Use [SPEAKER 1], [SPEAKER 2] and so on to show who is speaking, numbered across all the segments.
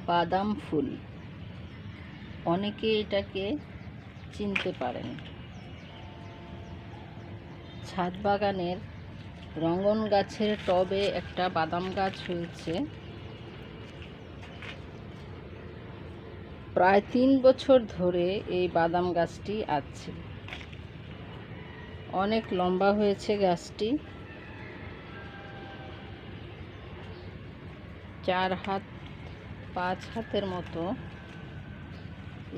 [SPEAKER 1] বাদাম ফুল, অনেকে এটাকে চিনতে পারেন। ছাদ বাগানের রঙন গাছের টবে একটা বাদাম গাছ হয়েছে। প্রায় 3 বছর ধরে এই বাদাম গাছটি আছে। অনেক লম্বা হয়েছে গাছটি, 4 হাত 5 হাতের মতো।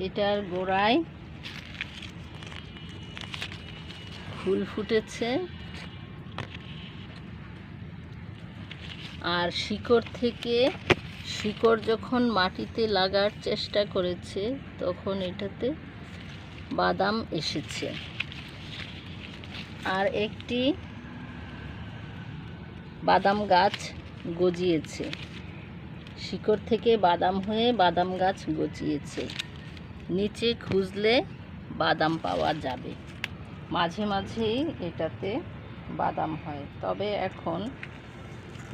[SPEAKER 1] এটার গোড়ায় ফুল ফুটেছে, আর শিকড় যখন মাটিতে লাগার চেষ্টা করেছে তখন এটাতে বাদাম এসেছে। আর একটি বাদাম গাছ গজিয়েছে, শিকড় থেকে বাদাম হয়ে বাদাম গাছ গজিয়েছে। নিচে খুঁজলে বাদাম পাওয়া যাবে। মাঝে মাঝেই এটাতে বাদাম হয়। তবে এখন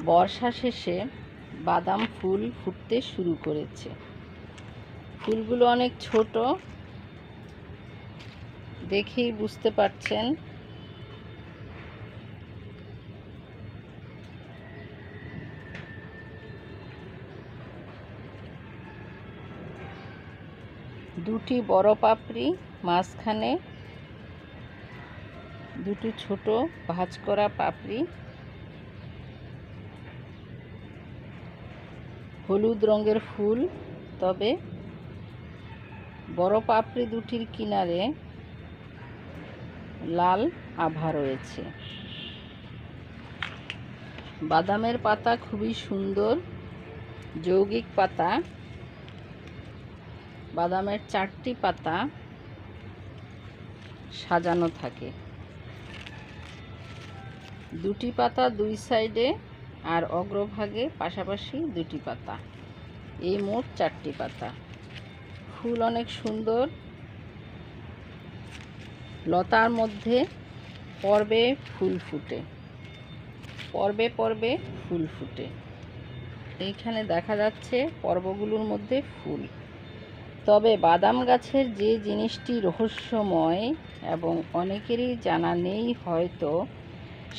[SPEAKER 1] বর্ষা শেষে বাদাম ফুল ফুটতে শুরু করেছে। ফুলগুলো অনেক ছোট, দেখেই বুঝতে পারছেন। দুটি বড় পাপড়ি, মাঝখানে দুটি ছোট ভাঁজ করা পাপড়ি। হলুদ রঙের ফুল, তবে বড় পাপড়ি দুটির কিনারে লাল আভা রয়েছে। বাদামের পাতা খুবই সুন্দর, যৌগিক পাতা। বাদামের 4টি পাতা সাজানো থাকে, 2টি পাতা 2 সাইডে আর অগ্রভাগে পাশাপাশি 2টি পাতা, এই মোট 4টি পাতা। ফুল অনেক সুন্দর। লতার মধ্যে পর্বে ফুল ফুটে, পর্বে পর্বে ফুল ফুটে। এইখানে দেখা যাচ্ছে পর্বগুলোর মধ্যে ফুল। তবে বাদাম গাছের যে জিনিসটি রহস্যময় এবং অনেকেরই জানা নেই হয়তো,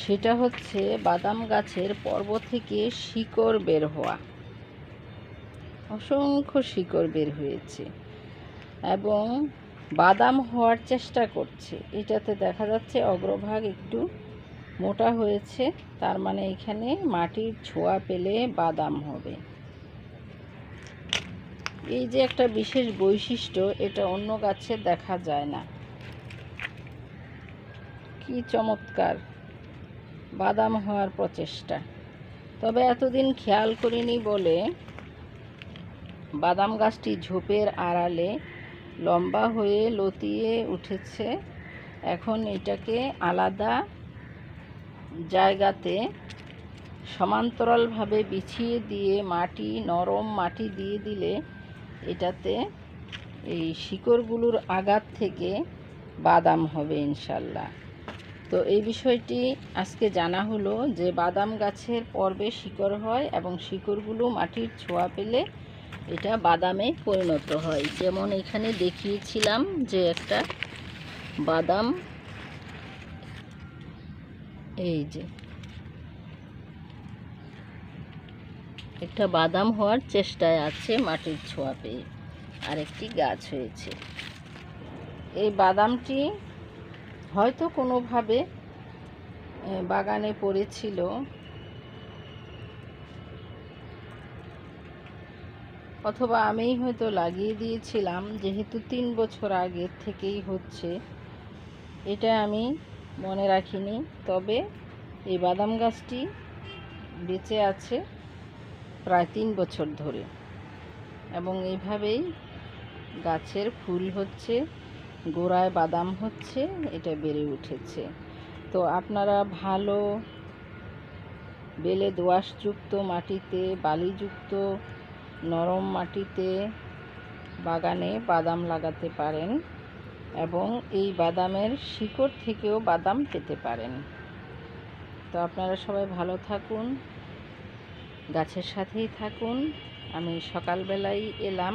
[SPEAKER 1] সেটা হচ্ছে বাদাম গাছের পর্ব থেকে শিকড় বের হওয়া। অসংখ্য শিকড় বের হয়েছে এবং বাদাম হওয়ার চেষ্টা করছে। এটাতে দেখা যাচ্ছে অগ্রভাগ একটু মোটা হয়েছে, তার মানে এখানে মাটির ছোঁয়া পেলে বাদাম হবে। এই যে একটা বিশেষ বৈশিষ্ট্য, এটা অন্য গাছে দেখা যায় না। কি চমৎকার বাদাম হওয়ার প্রচেষ্টা। তবে এতদিন খেয়াল করিনি বলে বাদাম গাছটি ঝোপের আড়ালে লম্বা হয়ে লতিয়ে উঠেছে। এখন এটাকে আলাদা জায়গাতে সমান্তরালভাবে বিছিয়ে দিয়ে নরম মাটি দিয়ে দিলে এটাতে এই শিকড়গুলোর আঘাত থেকে বাদাম হবে ইনশাল্লাহ। তো এই বিষয়টি আজকে জানা হলো যে বাদাম গাছের পর্বে শিকড় হয় এবং শিকড়গুলো মাটির ছোঁয়া পেলে এটা বাদামে পরিণত হয়। যেমন এখানে দেখিয়েছিলাম যে একটা বাদাম, এই যে একটা বাদাম হওয়ার চেষ্টায় আছে মাটির ছোঁয়া পেয়ে, আরেকটি গাছ হয়েছে। এই বাদামটি হয়তো কোনোভাবে বাগানে পড়েছিল, অথবা আমিই হয়তো লাগিয়ে দিয়েছিলাম। যেহেতু 3 বছর আগের থেকেই হচ্ছে, এটা আমি মনে রাখিনি। তবে এই বাদাম গাছটি বেঁচে আছে প্রায় 3 বছর ধরে এবং এইভাবেই গাছের ফুল হচ্ছে, গোড়ায় বাদাম হচ্ছে, এটা বেড়ে উঠেছে। তো আপনারা ভালো বেলে দোআঁশযুক্ত মাটিতে, বালিযুক্ত নরম মাটিতে বাগানে বাদাম লাগাতে পারেন এবং এই বাদামের শিকড় থেকেও বাদাম পেতে পারেন। তো আপনারা সবাই ভালো থাকুন, গাছের সাথেই থাকুন। আমি সকালবেলাই এলাম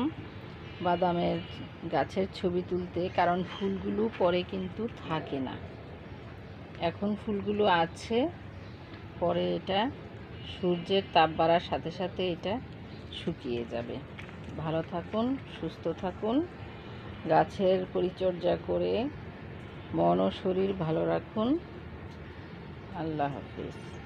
[SPEAKER 1] বাদামের গাছের ছবি তুলতে, কারণ ফুলগুলো পরে কিন্তু থাকে না। এখন ফুলগুলো আছে, পরে এটা সূর্যের তাপ বাড়ার সাথে সাথে এটা শুকিয়ে যাবে। ভালো থাকুন, সুস্থ থাকুন, গাছের পরিচর্যা করে মন ও শরীর ভালো রাখুন। আল্লাহ হাফিজ।